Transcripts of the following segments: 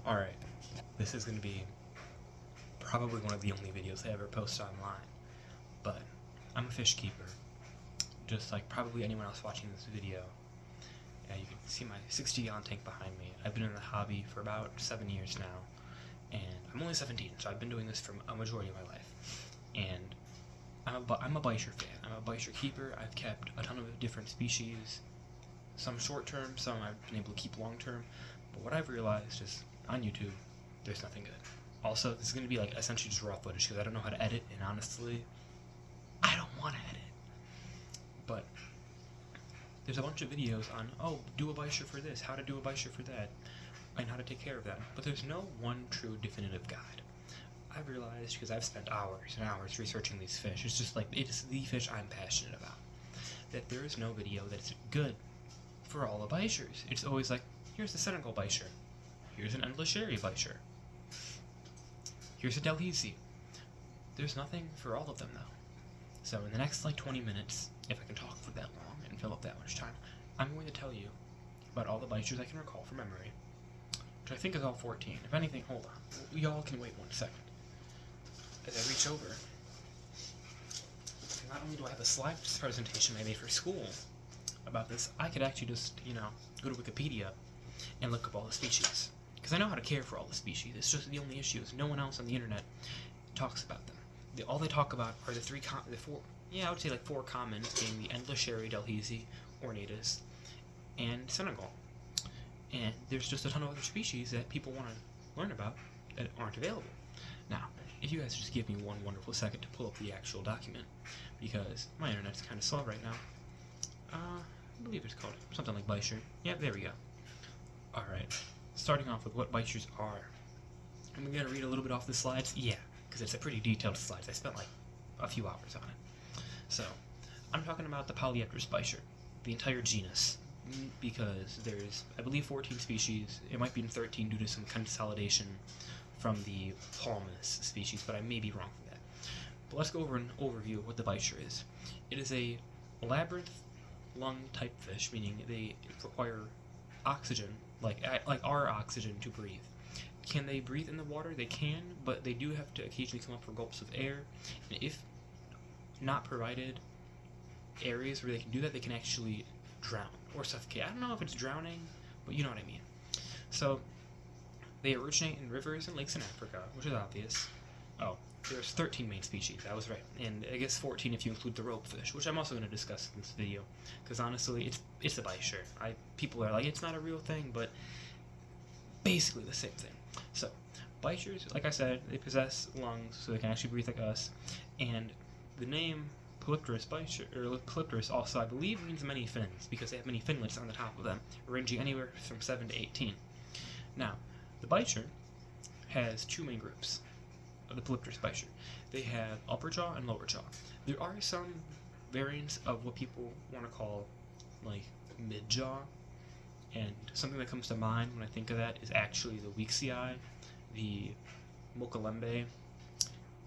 Alright, this is going to be probably one of the only videos I ever post online, but I'm a fish keeper, just like probably anyone else watching this video. You can see my 60-gallon tank behind me. I've been in the hobby for about 7 years now, and I'm only 17, so I've been doing this for a majority of my life. And I'm a Bichir fan. I'm a Bichir keeper. I've kept a ton of different species, some short-term, some I've been able to keep long-term, but what I've realized is on YouTube, there's nothing good. Also, this is going to be like essentially just raw footage because I don't know how to edit, and honestly, I don't want to edit. But there's a bunch of videos on, oh, do a Bichir for this, how to do a Bichir for that, and how to take care of them. But there's no one true definitive guide. I've realized, because I've spent hours and hours researching these fish, it's just like, it's the fish I'm passionate about, that there is no video that's good for all the Bichirs. It's always like, here's the Senegal Bichir, here's an endless sherry Bichir, here's a Delhaize. There's nothing for all of them, though. So in the next, 20 minutes, if I can talk for that long and fill up that much time, I'm going to tell you about all the Bichirs I can recall from memory, which I think is all 14. If anything, hold on. Y'all can wait 1 second. As I reach over, not only do I have a slide presentation I made for school about this, I could actually just, go to Wikipedia and look up all the species. Because I know how to care for all the species. It's just the only issue is no one else on the internet talks about them. All they talk about are I would say 4 common, being the endless sherry, Delhaize, ornatus, and Senegal. And there's just a ton of other species that people want to learn about that aren't available. Now, if you guys just give me one wonderful second to pull up the actual document, because my internet's kind of slow right now. I believe it's called something like Bichir. Yep, there we go. Alright, starting off with what Bichirs are. Am I going to read a little bit off the slides? Yeah, because it's a pretty detailed slides. I spent a few hours on it. So, I'm talking about the Polyepterus Bichir, the entire genus, because there's, I believe, 14 species. It might be 13 due to some consolidation from the palmous species, but I may be wrong for that. But let's go over an overview of what the Bichir is. It is a labyrinth lung type fish, meaning they require oxygen, like our oxygen, to breathe. Can they breathe in the water? They can, but they do have to occasionally come up for gulps of air. And if not provided areas where they can do that, they can actually drown or suffocate. I don't know if it's drowning, but you know what I mean. So they originate in rivers and lakes in Africa, which is obvious. Oh, there's 13 main species, I was right. And I guess 14 if you include the ropefish, which I'm also going to discuss in this video. Because honestly, it's a Bichir. People are like, it's not a real thing, but basically the same thing. So, Bichirs, like I said, they possess lungs, so they can actually breathe like us. And the name Polypterus Bichir, or Polypterus also, I believe, means many fins, because they have many finlets on the top of them, ranging anywhere from 7 to 18. Now, the Bichir has 2 main groups of the Polypterus Bichir. They have upper jaw and lower jaw. There are some variants of what people want to call, mid jaw, and something that comes to mind when I think of that is actually the Weeksii, the Mokalembe,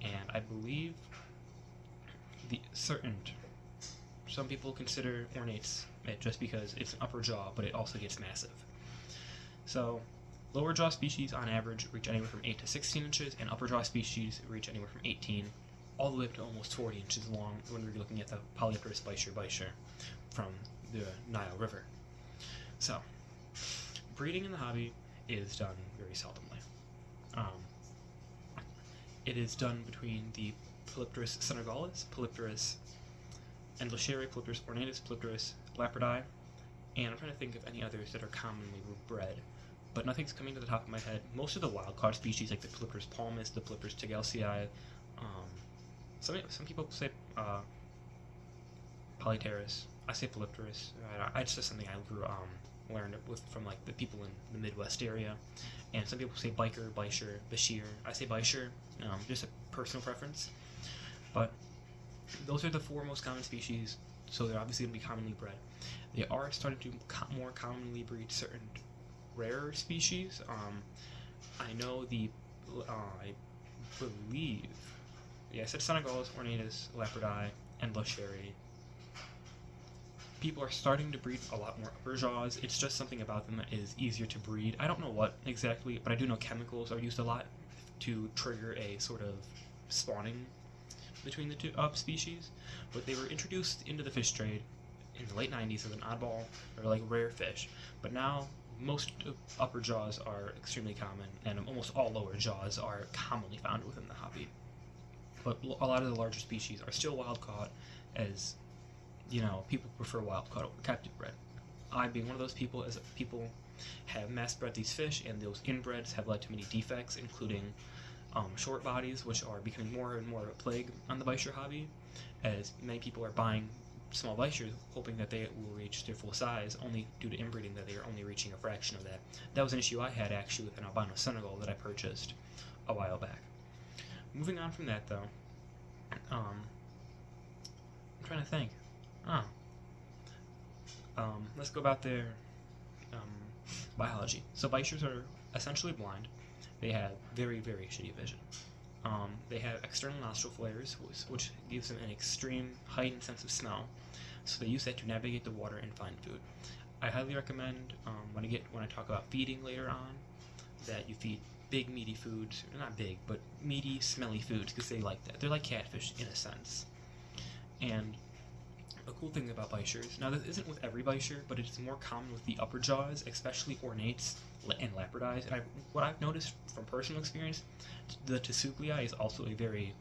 and I believe some people consider ornates just because it's an upper jaw, but it also gets massive. So, lower jaw species on average reach anywhere from 8 to 16 inches, and upper jaw species reach anywhere from 18 all the way up to almost 40 inches long when we're looking at the Polyepterus Bichir from the Nile River. So, breeding in the hobby is done very seldomly. It is done between the Polypterus senegalis, Polypterus endless sherry, Polypterus ornatus, Polypterus lapidae, and I'm trying to think of any others that are commonly bred, but nothing's coming to the top of my head. Most of the wild-caught species, like the Polypterus palmus, the Polypterus tegelsii, some people say Polypterus. I say Polypterus. It's just something I learned from the people in the Midwest area. And some people say Bichir, Bichir. I say Bichir, just a personal preference. But those are the 4 most common species, so they're obviously going to be commonly bred. They are starting to more commonly breed certain rarer species. I know I believe, I said Senegalis, ornatus, lapidae, endless sherry, people are starting to breed a lot more upper jaws. It's just something about them that is easier to breed. I don't know what exactly, but I do know chemicals are used a lot to trigger a sort of spawning between the two species. But they were introduced into the fish trade in the late 90s as an oddball or like rare fish. But now most upper jaws are extremely common, and almost all lower jaws are commonly found within the hobby. But a lot of the larger species are still wild caught, as people prefer wild caught over captive bred. I, being one of those people, as people have mass bred these fish, and those inbreds have led to many defects, including short bodies, which are becoming more and more of a plague on the Bichir hobby, as many people are buying small Bichirs hoping that they will reach their full size, only due to inbreeding that they are only reaching a fraction of that. That was an issue I had actually with an albino Senegal that I purchased a while back. Moving on from that, though, I'm trying to think. Let's go about their biology. So Bichirs are essentially blind. They have very, very shitty vision. They have external nostril flares, which gives them an extreme heightened sense of smell. So they use that to navigate the water and find food. I highly recommend when I talk about feeding later on, that you feed big meaty foods, not big, but meaty, smelly foods, because they like that. They're like catfish in a sense. And a cool thing about Bichirs, now this isn't with every Bichir, but it's more common with the upper jaws, especially ornates and lapradis. And what I've noticed from personal experience, the Tsukuglii is also a very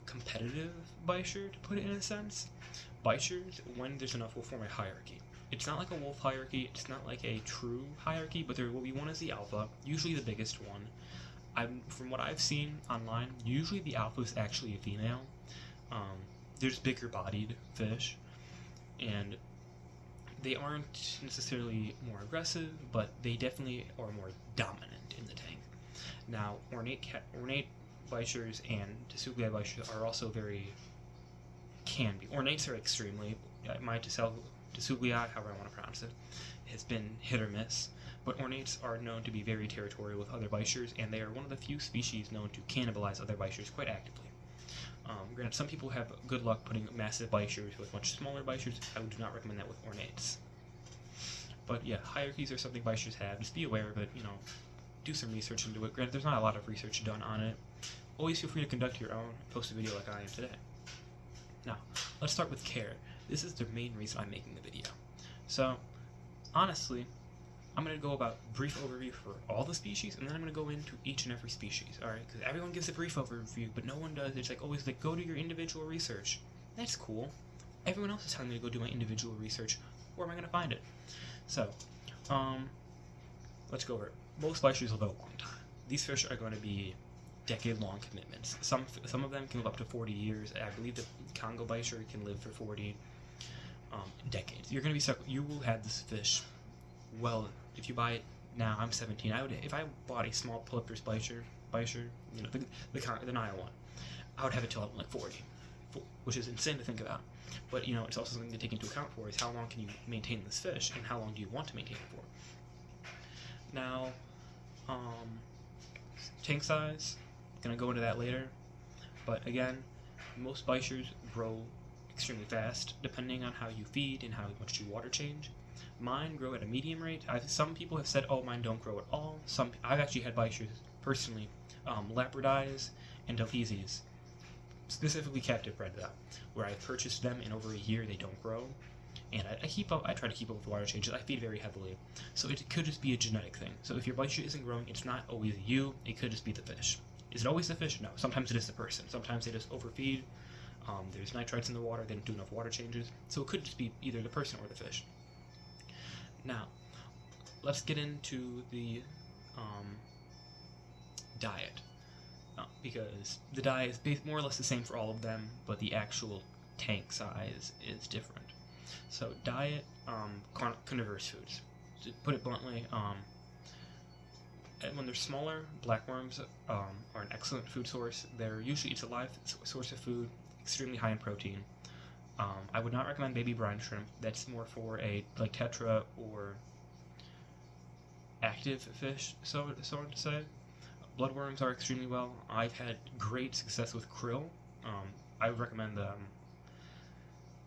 competitive Bichir, to put it in a sense. Bichirs, when there's enough, will form a hierarchy. It's not like a wolf hierarchy, it's not like a true hierarchy, but there will be one as the alpha, usually the biggest one. From what I've seen online, usually the alpha is actually a female. There's bigger bodied fish, and they aren't necessarily more aggressive, but they definitely are more dominant in the tank. Now, ornate Bichirs and Tsukuglii Bichirs are also can be. Ornates are extremely, my Tsukuglii, however I want to pronounce it, has been hit or miss, but ornates are known to be very territorial with other Bichirs, and they are one of the few species known to cannibalize other Bichirs quite actively. Granted, some people have good luck putting massive Bichirs with much smaller Bichirs. I would not recommend that with ornates. But yeah, hierarchies are something Bichirs have. Just be aware of it, do some research into it. Granted, there's not a lot of research done on it. Always feel free to conduct your own, post a video like I am today. Now, let's start with care. This is the main reason I'm making the video. So, honestly, I'm going to go about brief overview for all the species, and then I'm going to go into each and every species, alright? Because everyone gives a brief overview, but no one does. It's always go do your individual research. That's cool. Everyone else is telling me to go do my individual research. Where am I going to find it? So, let's go over it. Most Bichirs live a long time. These fish are going to be decade-long commitments. Some of them can live up to 40 years. I believe the Congo Bichir can live for 40 decades. You're going to be stuck. You will have this fish. Well, if you buy it now, I'm 17. If I bought a small Polypterus Bichir, the Nile one, I would have it till I'm like 40, which is insane to think about. But it's also something to take into account for is how long can you maintain this fish, and how long do you want to maintain it for. Now, tank size, gonna go into that later. But again, most Bichirs grow extremely fast, depending on how you feed and how much you water change. Mine grow at a medium rate. Some people have said, oh, mine don't grow at all. I've actually had Bichirs, personally, lapradis and Delphizes, specifically captive bred though, where I've purchased them in over a year, they don't grow. And I try to keep up with water changes. I feed very heavily. So it could just be a genetic thing. So if your Bichir isn't growing, it's not always you, it could just be the fish. Is it always the fish? No. Sometimes it is the person. Sometimes they just overfeed. There's nitrites in the water, they don't do enough water changes. So it could just be either the person or the fish. Now, let's get into the diet, because the diet is more or less the same for all of them, but the actual tank size is different. So diet, carnivorous foods. To put it bluntly, when they're smaller, blackworms are an excellent food source. It's a live source of food, extremely high in protein. I would not recommend baby brine shrimp. That's more for a tetra or active fish, so to say. Bloodworms are extremely well. I've had great success with krill. I would recommend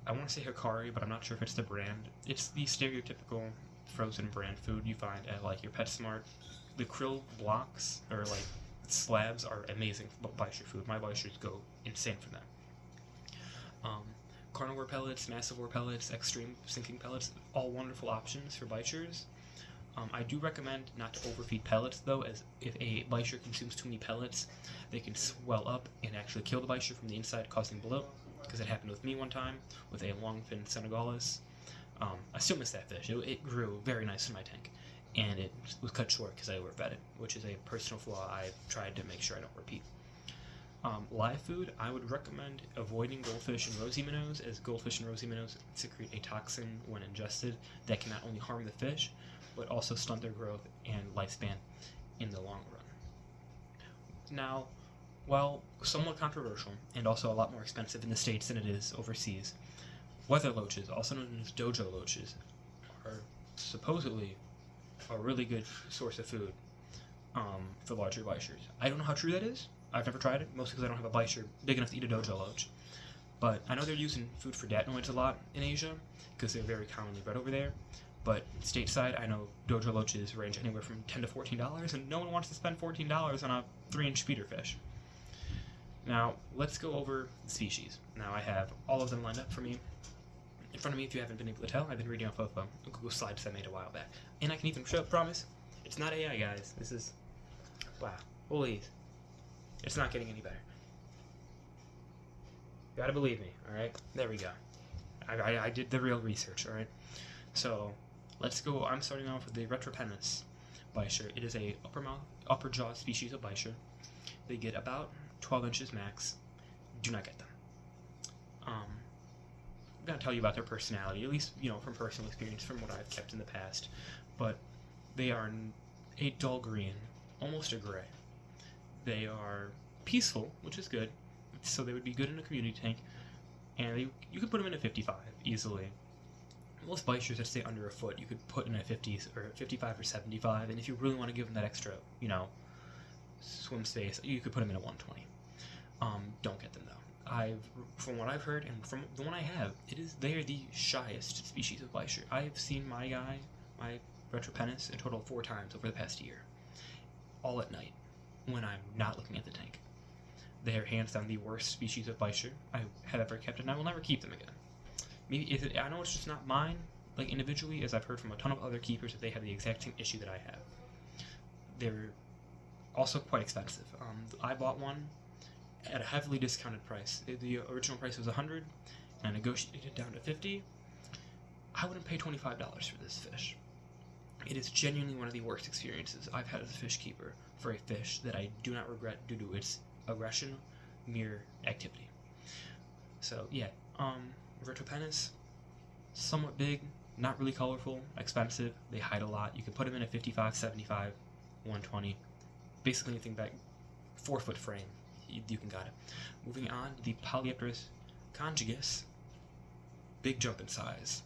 I want to say Hikari, but I'm not sure if it's the brand. It's the stereotypical frozen brand food you find at like your PetSmart. The krill blocks or like slabs are amazing for Bichir food. My Bichirs go insane for them. Carnivore pellets, massivore pellets, extreme sinking pellets, all wonderful options for Bichirs. I do recommend not to overfeed pellets though, as if a Bichir consumes too many pellets, they can swell up and actually kill the Bichir from the inside, causing bloat, because it happened with me one time with a longfin senegalus. I still miss that fish. It grew very nice in my tank, and it was cut short because I overfed it, which is a personal flaw I tried to make sure I don't repeat. Live food, I would recommend avoiding goldfish and rosy minnows, as goldfish and rosy minnows secrete a toxin when ingested that can not only harm the fish, but also stunt their growth and lifespan in the long run. Now, while somewhat controversial, and also a lot more expensive in the States than it is overseas, weather loaches, also known as dojo loaches, are supposedly a really good source of food for larger Bichirs. I don't know how true that is. I've never tried it, mostly because I don't have a Bichir big enough to eat a dojo loach. But I know they're using food for datnoids a lot in Asia, because they're very commonly bred over there. But stateside, I know dojo loaches range anywhere from $10 to $14, and no one wants to spend $14 on a 3-inch speederfish. Now, let's go over the species. Now, I have all of them lined up for me. In front of me, if you haven't been able to tell, I've been reading off of Google Slides I made a while back. And I can even promise, it's not AI, guys. This is... wow. Holy... it's not getting any better. Gotta believe me, alright? There we go. I did the real research, alright? So, let's go. I'm starting off with the Retropenis Bichir. It is a upper jaw species of Bichir. They get about 12 inches max. Do not get them. I'm going to tell you about their personality, at least, from personal experience, from what I've kept in the past. But they are a dull green, almost a gray. They are peaceful, which is good, so they would be good in a community tank, and you could put them in a 55 easily. Most Bichirs that stay under a foot, you could put in a 50s or 55 or 75, and if you really want to give them that extra, swim space, you could put them in a 120. Don't get them though. From what I've heard, and from the one I have, they are the shyest species of Bichir. I've seen my Retropenis, a total of 4 times over the past year, all at night, when I'm not looking at the tank. They are hands down the worst species of Bichir I have ever kept, and I will never keep them again. Maybe I know it's just not mine, like individually, as I've heard from a ton of other keepers that they have the exact same issue that I have. They're also quite expensive. I bought one at a heavily discounted price. The original price was $100, and I negotiated down to $50. I wouldn't pay $25 for this fish. It is genuinely one of the worst experiences I've had as a fish keeper for a fish that I do not regret due to its aggression, mere activity. So yeah, Retropenis, somewhat big, not really colorful, expensive. They hide a lot. You can put them in a 55, 75, 120, basically anything back 4-foot frame. You can got it. Moving on, the Polypterus conjugus, big jump in size.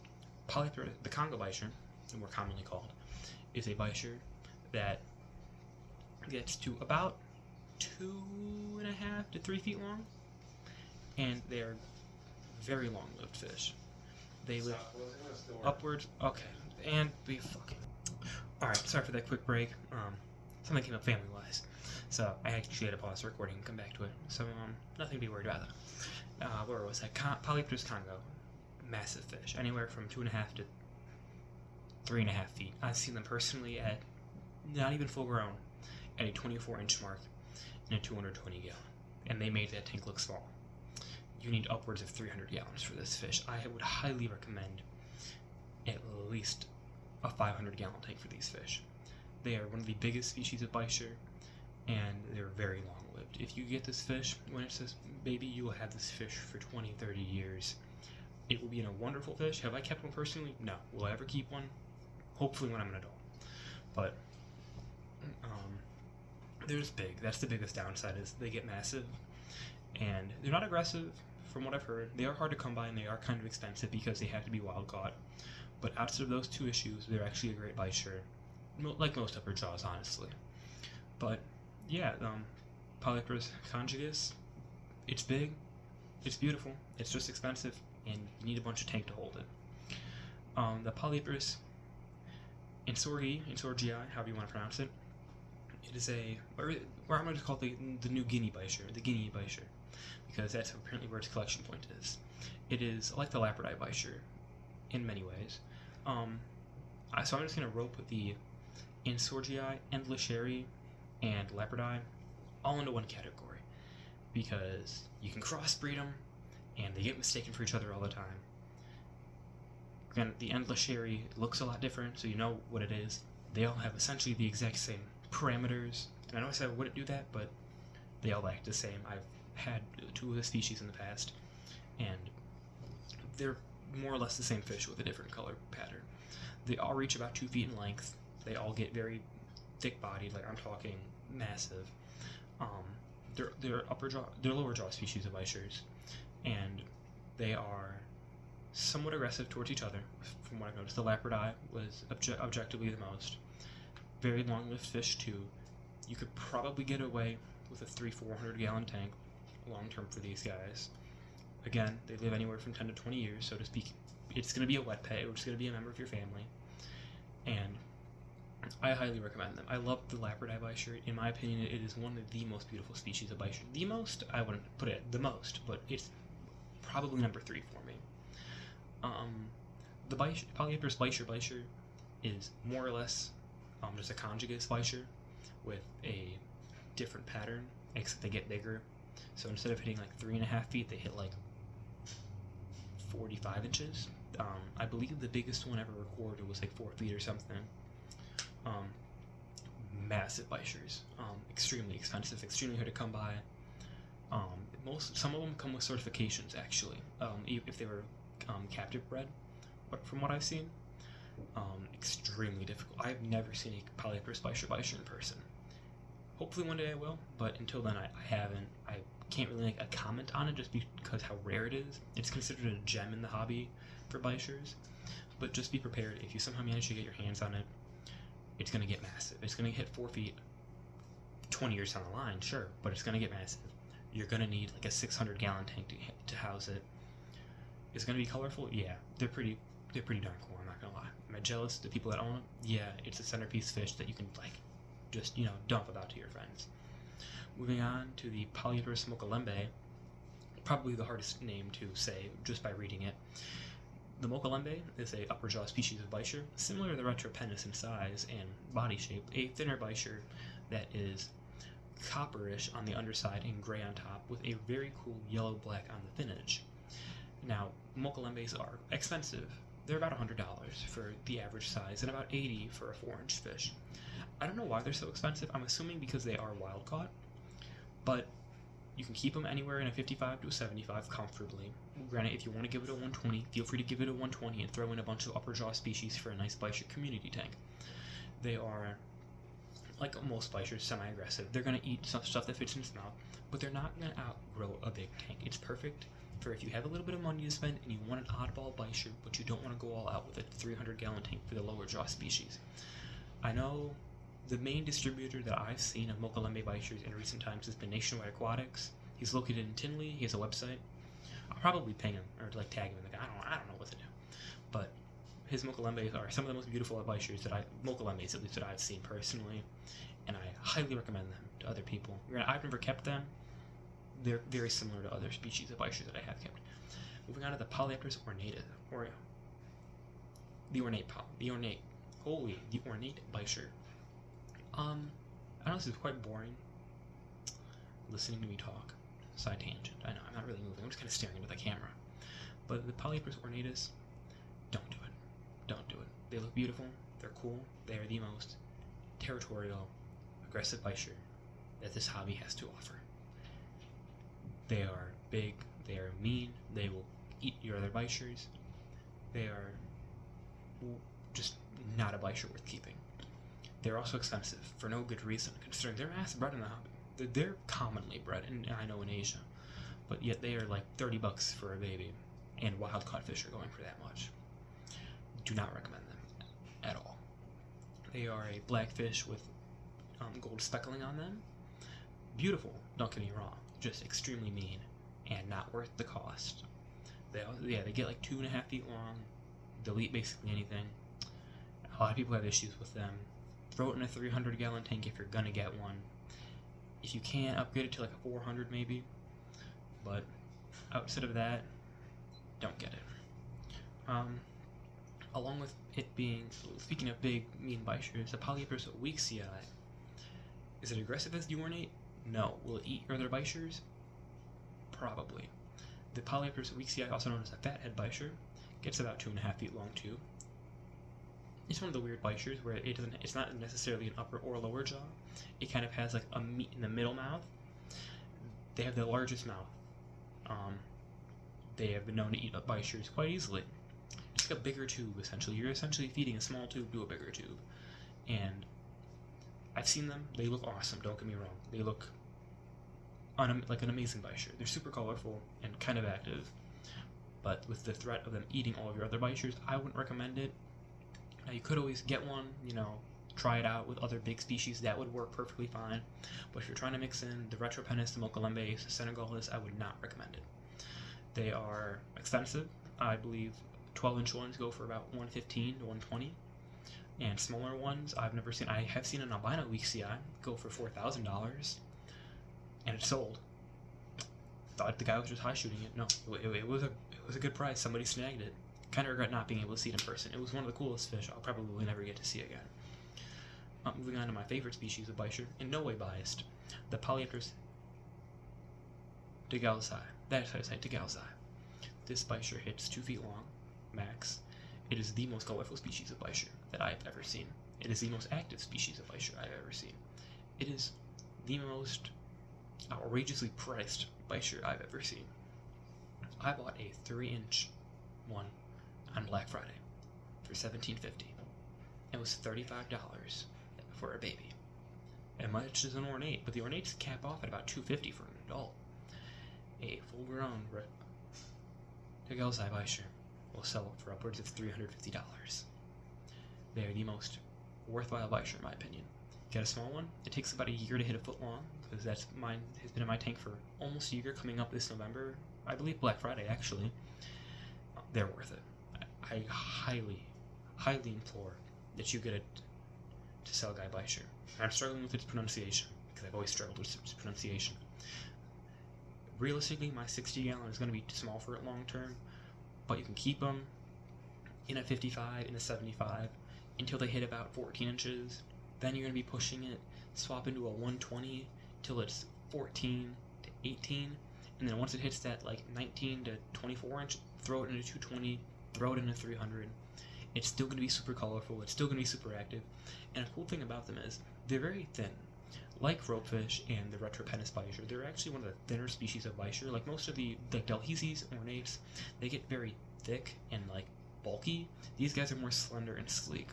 Polypterus, the Congo Bichir, more commonly called, is a Bichir that gets to about 2.5 to 3 feet long, and they are very long-lived fish. They live upwards. Okay, and be fucking. All right, sorry for that quick break. Something came up family-wise, so I actually had to pause the recording and come back to it. So nothing to be worried about. Where was that? Polypterus Congo, massive fish, anywhere from 2.5 to 3.5 feet. I've seen them personally at not even full grown, at a 24-inch mark in a 220 gallon, and they made that tank look small. You need upwards of 300 gallons for this fish. I would highly recommend at least a 500-gallon tank for these fish. They are one of the biggest species of Bichir, and they're very long-lived. If you get this fish when it's this baby, you will have this fish for 20, 30 years. It will be a wonderful fish. Have I kept one personally? No. Will I ever keep one? Hopefully when I'm an adult. But they're just big. That's the biggest downside, is they get massive, and they're not aggressive. From what I've heard, they are hard to come by, and they are kind of expensive because they have to be wild caught. But outside of those 2 issues, they're actually a great Bichir, like most upper jaws, honestly. But yeah, Polypterus conjugus, it's big, it's beautiful, it's just expensive, and you need a bunch of tank to hold it. The Polypterus insurgii, however you want to pronounce it, it is or I'm going to call it the New Guinea Bichir, the Guinea Bichir, because that's apparently where its collection point is. It is like the Lapradai Bichir in many ways. So I'm just going to rope the Insurgii and Lasheri and Lapradai all into one category, because you can crossbreed them, and they get mistaken for each other all the time. Again, the Endlasheri looks a lot different, so you know what it is. They all have essentially the exact same parameters, and I know I said I wouldn't do that, but they all act the same. I've had 2 of the species in the past, and they're more or less the same fish with a different color pattern. They all reach about 2 feet in length. They all get very thick-bodied, like I'm talking massive. They're lower jaw species of bichirs, and they are somewhat aggressive towards each other. From what I've noticed, the Lapradai was objectively the most. Very long-lived fish too. You could probably get away with a 300-400 gallon tank long-term for these guys. Again, they live anywhere from 10 to 20 years, so to speak. It's going to be a wet pet, or it's going to be a member of your family, and I highly recommend them. I love the Lapradai bichir. In my opinion, it is one of the most beautiful species of bichir. The most, I wouldn't put it the most, but it's probably number 3 for me. The Polypterus bichir is more or less just a conjugates bichir with a different pattern, except they get bigger. So instead of hitting like 3.5 feet, they hit like 45 inches. I believe the biggest one ever recorded was like 4 feet or something. Massive bichirs, extremely expensive, extremely hard to come by. Some of them come with certifications actually, if they were captive bred. But from what I've seen, extremely difficult. I've never seen a Polypterus bichir in person. Hopefully one day I will, but until then I haven't. I can't really make a comment on it just because how rare it is. It's considered a gem in the hobby for bichirs, but just be prepared. If you somehow manage to get your hands on it, it's going to get massive. It's going to hit 4 feet 20 years down the line, sure, but it's going to get massive. You're going to need like a 600 gallon tank to house it. It's going to be colorful? Yeah, they're pretty darn cool, I'm not going to lie. Am I jealous of the people that own it? Yeah, it's a centerpiece fish that you can like just, dump about to your friends. Moving on to the Polypterus mochalembe, probably the hardest name to say just by reading it. The mochalembe is a upper jaw species of bichir, similar to the Retropenis in size and body shape, a thinner bichir that is copperish on the underside and gray on top, with a very cool yellow-black on the fin edge. Now, mochalembes are expensive. They're about $100 for the average size and about $80 for a 4-inch fish. I don't know why they're so expensive. I'm assuming because they are wild caught, but you can keep them anywhere in a 55 to a 75 comfortably. Granted, if you want to give it a 120, feel free to give it a 120 and throw in a bunch of upper jaw species for a nice bichir community tank. They are, like most bichirs, semi-aggressive. They're going to eat some stuff that fits in its mouth, but they're not going to outgrow a big tank. It's perfect for if you have a little bit of money to spend and you want an oddball bichir, but you don't want to go all out with a 300-gallon tank for the lower jaw species. I know the main distributor that I've seen of mochalembe bichirs in recent times has been Nationwide Aquatics. He's located in Tinley. He has a website. I'll probably ping him or like tag him in the guy. I don't know what to do, but his mochalembes are some of the most beautiful bichirs mochalembes at least that I've seen personally, and I highly recommend them to other people. I've never kept them. They're very similar to other species of bichirs that I have kept. Moving on to the Polypterus ornatus, the ornate bichir. I know this is quite boring listening to me talk. Side tangent. I know, I'm not really moving. I'm just kind of staring into the camera. But the Polypterus ornatus, don't do it. Don't do it. They look beautiful. They're cool. They are the most territorial, aggressive bichir that this hobby has to offer. They are big. They are mean. They will eat your other bichirs. They are just not a bichir worth keeping. They're also expensive for no good reason, considering they're mass bred in the hobby. They're commonly bred, and I know in Asia, but yet they are like $30 for a baby, and wild caught fish are going for that much. Do not recommend them at all. They are a black fish with gold speckling on them. Beautiful, don't get me wrong, just extremely mean and not worth the cost. They get like 2.5 feet long. They'll eat basically anything. A lot of people have issues with them. Throw it in a 300-gallon tank if you're gonna get one. If you can, upgrade it to like a 400 maybe. But outside of that, don't get it. Along with it being, speaking of big, mean bichers, the Polypterus weak CI. Is it aggressive as the ornate? No. Will it eat other bichers? Probably. The Polypterus weak CI, also known as a fathead bicher, gets about 2.5 feet long too. It's one of the weird bichers where it's not necessarily an upper or lower jaw. It kind of has like a meat in the middle mouth. They have the largest mouth. They have been known to eat up bichers quite easily. It's like a bigger tube, essentially. You're essentially feeding a small tube to a bigger tube. And I've seen them. They look awesome, don't get me wrong. They look like an amazing bicher. They're super colorful and kind of active. But with the threat of them eating all of your other bichers, I wouldn't recommend it. Now, you could always get one, try it out with other big species. That would work perfectly fine. But if you're trying to mix in the Retropenis, the Mocolembes, the Senegalis, I would not recommend it. They are expensive. I believe 12-inch ones go for about $115 to $120, and smaller ones I've never seen. I have seen an albino weak CI go for $4,000, and it's sold. Thought the guy was just high shooting it. No, it was a good price. Somebody snagged it. Kind of regret not being able to see it in person. It was one of the coolest fish I'll probably never get to see again. Moving on to my favorite species of bicher, in no way biased, the Polypterus degalsi. That's how I say degalsi. This bicher hits 2 feet long, max. It is the most colorful species of bicher that I have ever seen. It is the most active species of bicher I've ever seen. It is the most outrageously priced bicher I've ever seen. I bought a 3-inch one on Black Friday for $17.50. It was $35 for a baby. And much as an ornate, but the ornates cap off at about $250 for an adult. A full-grown degalsi bicher will sell for upwards of $350. They are the most worthwhile bicher in my opinion. Get a small one. It takes about a year to hit a foot long, because has been in my tank for almost a year, coming up this November. I believe Black Friday, actually. They're worth it. I highly, highly implore that you get a Tselgai bicher. I'm struggling with its pronunciation, because I've always struggled with its pronunciation. Realistically, my 60-gallon is going to be too small for it long term, but you can keep them in a 55, in a 75, until they hit about 14 inches. Then you're going to be pushing it, swap into a 120 till it's 14 to 18, and then once it hits that like 19 to 24 inch, throw it into 220, throw it into 300. It's still going to be super colorful, it's still going to be super active, and a cool thing about them is they're very thin. Like ropefish and the Retropenis bicher, they're actually one of the thinner species of bicher. Like most of the Delheses, ornates, they get very thick and like bulky. These guys are more slender and sleek.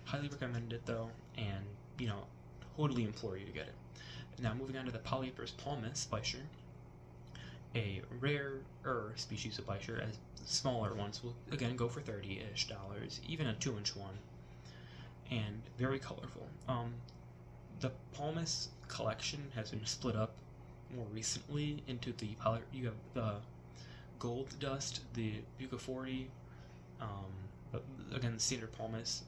Highly recommend it though, and totally implore you to get it. Now moving on to the Polypterus palmis bicher, a rarer species of bicher, as smaller ones will again go for $30-ish, even a 2-inch one, and very colorful. The palmis collection has been split up more recently into you have the gold dust, the Buca 40, again the cedar palmis.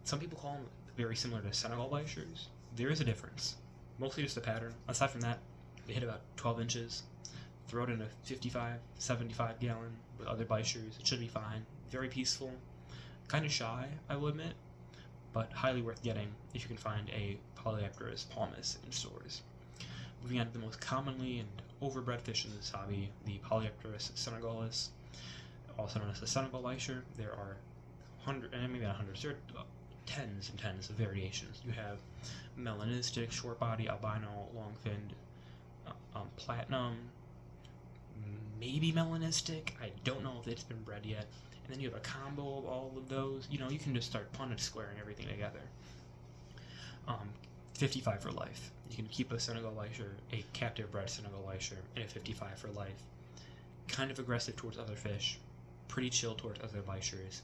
Some people call them very similar to Senegal bichers. There is a difference, mostly just the pattern. Aside from that, they hit about 12 inches. Throw it in a 55, 75 gallon with other bichers. It should be fine. Very peaceful. Kind of shy, I will admit, but highly worth getting if you can find a Polypterus palmis in stores. Moving on to the most commonly and overbred fish in this hobby, the Polypterus senegalis, also known as the Senegal bicher. There are maybe not hundreds, there are tens and tens of variations. You have melanistic, short body, albino, long-finned, platinum, maybe melanistic. I don't know if it's been bred yet. And then you have a combo of all of those. You can just start Punnett squaring everything together. 55 for life. You can keep a Senegal bicher, a captive bred Senegal bicher, and a 55 for life. Kind of aggressive towards other fish, pretty chill towards other bichers.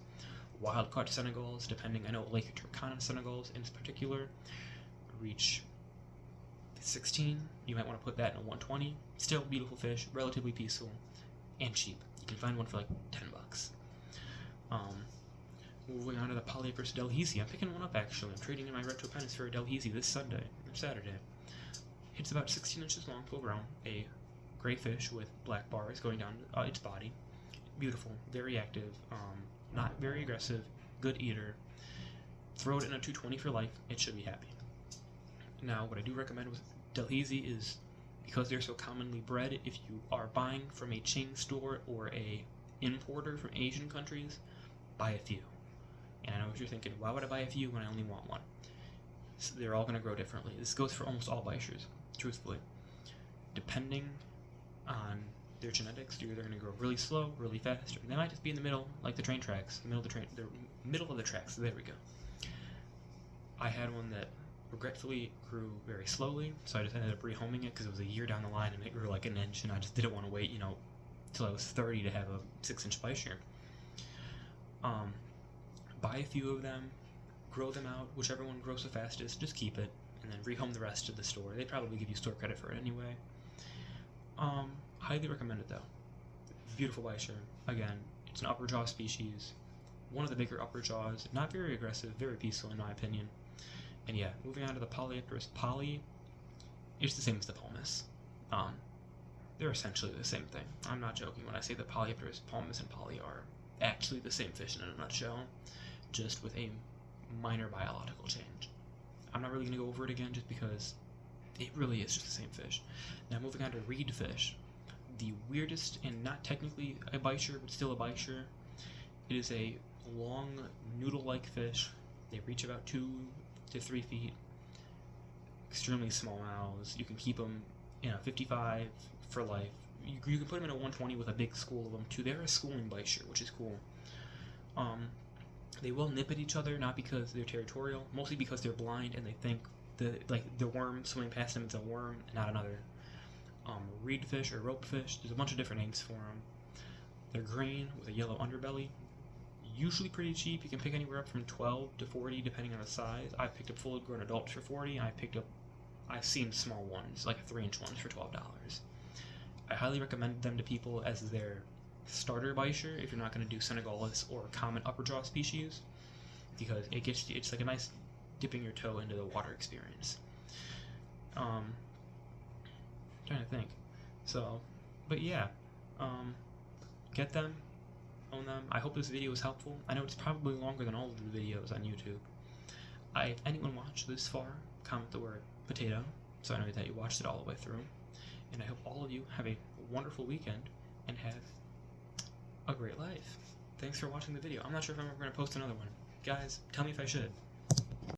Wild caught Senegals, depending, I know Lake Turkana Senegals in particular, reach 16. You might want to put that in a 120. Still beautiful fish, relatively peaceful, and cheap. You You can find one for like $10. Moving on to the Polypus Delhaize. I'm picking one up actually. I'm trading in my Retro Penance for a Delhaize this Sunday or Saturday. It's about 16 inches long, full grown, a gray fish with black bars going down its body. Beautiful, very active, not very aggressive, good eater. Throw it in a 220 for life, it should be happy. Now, what I do recommend with Delhaize is, because they're so commonly bred, if you are buying from a chain store or a importer from Asian countries, buy a few. And I know what you're thinking, why would I buy a few when I only want one? So they're all going to grow differently. This goes for almost all Bichers, truthfully. Depending on their genetics, they're either going to grow really slow, really fast, or they might just be in the middle, like the train tracks. The middle of the tracks. There we go. I had one that regretfully grew very slowly, so I just ended up rehoming it because it was a year down the line and it grew like an inch, and I just didn't want to wait, till I was 30 to have a 6-inch Bichir. Buy a few of them, grow them out, whichever one grows the fastest, just keep it, and then rehome the rest to the store. They probably give you store credit for it anyway. Highly recommend it though. Beautiful Bichir. Again, it's an upper jaw species, one of the bigger upper jaws, not very aggressive, very peaceful in my opinion. And yeah, moving on to the Polypterus poly, it's the same as the palmus. They're essentially the same thing. I'm not joking when I say that Polypterus palmus and poly are actually the same fish in a nutshell, just with a minor biological change. I'm not really going to go over it again just because it really is just the same fish. Now moving on to reed fish, the weirdest and not technically a Bichir but still a Bichir. It is a long noodle-like fish. They reach about 2 to 3 feet. Extremely small mouths. You can keep them in a 55 for life. You can put them in a 120 with a big school of them too. They're a schooling Bichir, which is cool. They will nip at each other, not because they're territorial, mostly because they're blind and they think the worm swimming past them is a worm and not another. Reed fish or rope fish, there's a bunch of different names for them. They're green with a yellow underbelly. Usually pretty cheap. You can pick anywhere up from 12 to 40 depending on the size. I've picked up full grown adults for 40, and I've seen small ones, like 3-inch ones for $12. I highly recommend them to people as their starter Bichir if you're not going to do Senegalus or common upper jaw species, because it's like a nice dipping your toe into the water experience. Trying to think. So, but yeah, get them, own them. I hope this video was helpful. I know it's probably longer than all of the videos on YouTube. If anyone watched this far, comment the word potato, so I know that you watched it all the way through. And I hope all of you have a wonderful weekend and have a great life. Thanks for watching the video. I'm not sure if I'm ever going to post another one. Guys, tell me if I should.